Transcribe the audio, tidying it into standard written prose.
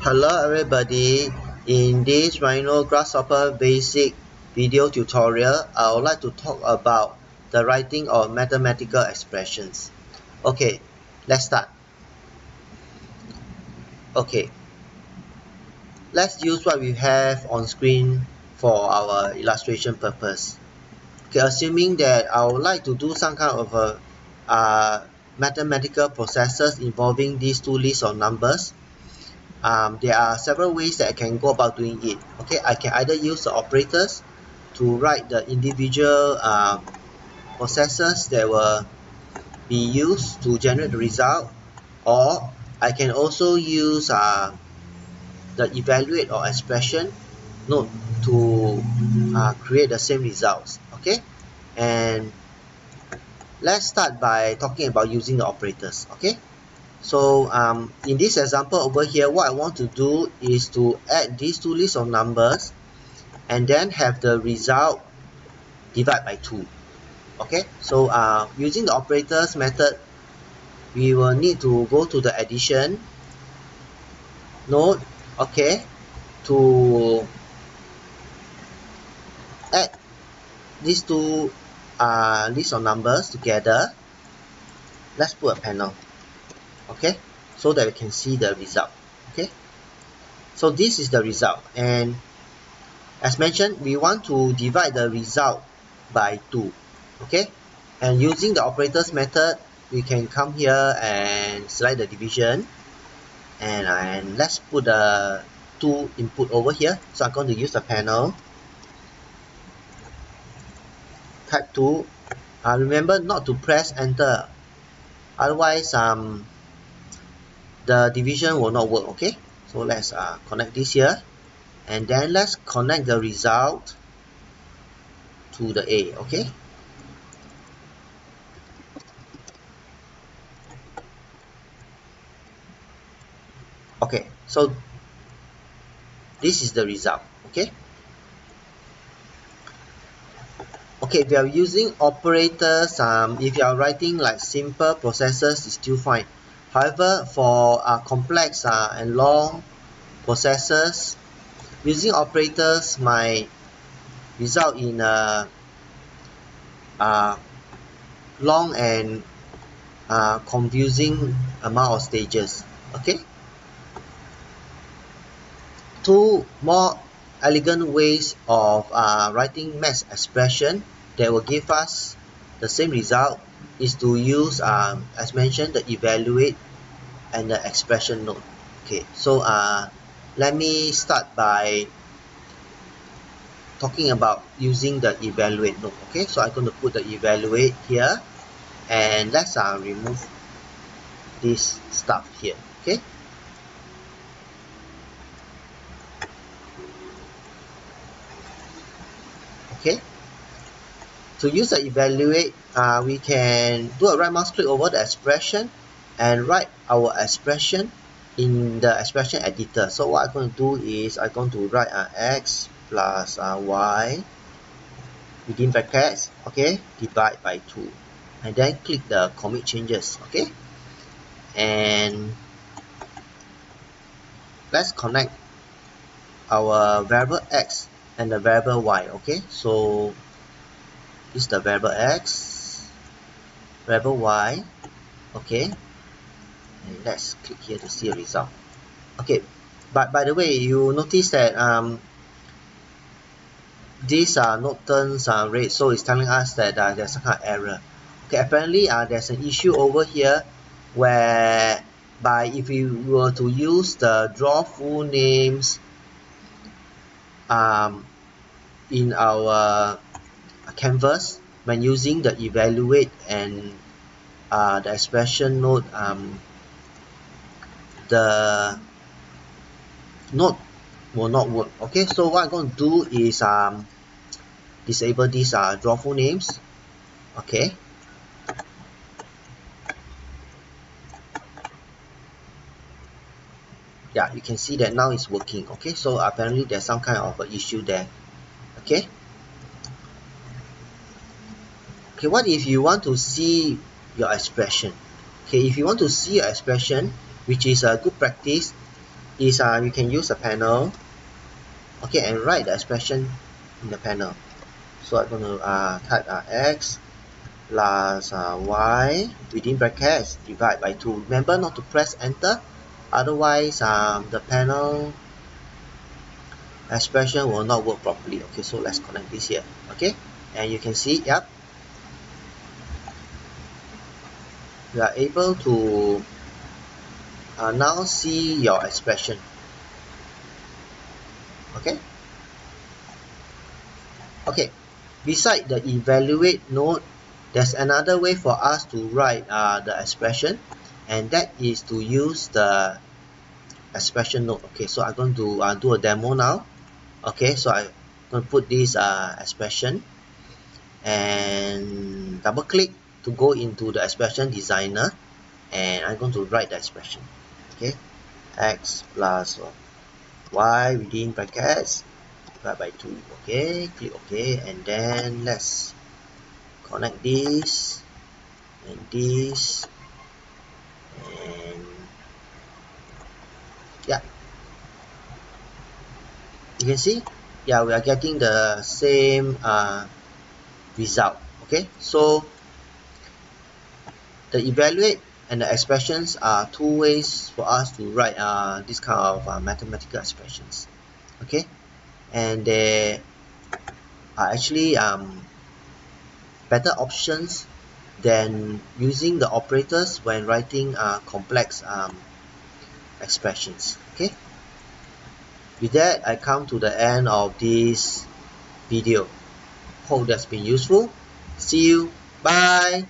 Hello everybody, in this Rhino Grasshopper Basic video tutorial, I would like to talk about the writing of mathematical expressions. Okay, let's start. Okay, let's use what we have on screen for our illustration purpose. Okay, assuming that I would like to do some kind of mathematical processes involving these two lists of numbers. There are several ways that I can go about doing it. Okay, I can either use the operators to write the individual processes that will be used to generate the result, or I can also use the evaluate or expression node to create the same results. Okay, and let's start by talking about using the operators. Okay. So in this example over here, what I want to do is to add these two lists of numbers and then have the result divide by 2. Okay, so using the operators method, we will need to go to the addition node, okay, to add these two lists of numbers together. Let's put a panel. Okay, so that we can see the result. Okay, so this is the result, and as mentioned, we want to divide the result by 2. Okay, and using the operators method, we can come here and select the division, and let's put the 2 input over here. So I'm going to use the panel, type 2. Remember not to press enter, otherwise the division will not work. Okay, so let's connect this here, and then let's connect the result to the A. Okay, okay, so this is the result. Okay, okay, we are using operators. If you are writing like simple processes, it's still fine. However, for complex and long processes, using operators might result in a long and confusing amount of stages. Okay, two more elegant ways of writing math expression that will give us the same result is to use, as mentioned, the evaluate and the expression node. Okay, so let me start by talking about using the evaluate node. Okay, so I'm going to put the evaluate here, and let's remove this stuff here. Okay, okay, to use the evaluate, we can do a right mouse click over the expression and write our expression in the expression editor. So what I'm going to do is I'm going to write x plus y within brackets, okay, divide by 2, and then click the commit changes. Okay, and let's connect our variable x and the variable y. Okay, so this is the variable x, variable y. Okay, and let's click here to see a result. Okay, but by the way, you notice that these node turns red, so it's telling us that there's some kind of error. Okay, apparently there's an issue over here where if we were to use the draw full names in our canvas when using the evaluate and the expression node, the node will not work. Okay, so what I'm going to do is disable these draw full names. Okay, yeah, you can see that now it's working. Okay, so apparently there's some kind of issue there. Okay, okay, what if you want to see your expression? Okay, if you want to see your expression, which is a good practice, is you can use a panel, okay, and write the expression in the panel. So I'm going to type x plus y within brackets divide by 2. Remember not to press enter, otherwise the panel expression will not work properly. Okay, so let's connect this here. Okay, and you can see, yep, you are able to now see your expression. Okay. Okay, beside the evaluate node, there's another way for us to write the expression, and that is to use the expression node. Okay, so I'm going to do a demo now. Okay, so I'm going to put this expression and double click to go into the expression designer, and I'm going to write the expression. Okay, x plus y within brackets divided by 2. Okay, click OK, and then let's connect this and this, and yeah, you can see, yeah, we are getting the same result. Okay, so the evaluate and the expressions are two ways for us to write this kind of mathematical expressions. Okay, and there are actually better options than using the operators when writing complex expressions. Okay, with that, I come to the end of this video. Hope that's been useful. See you. Bye.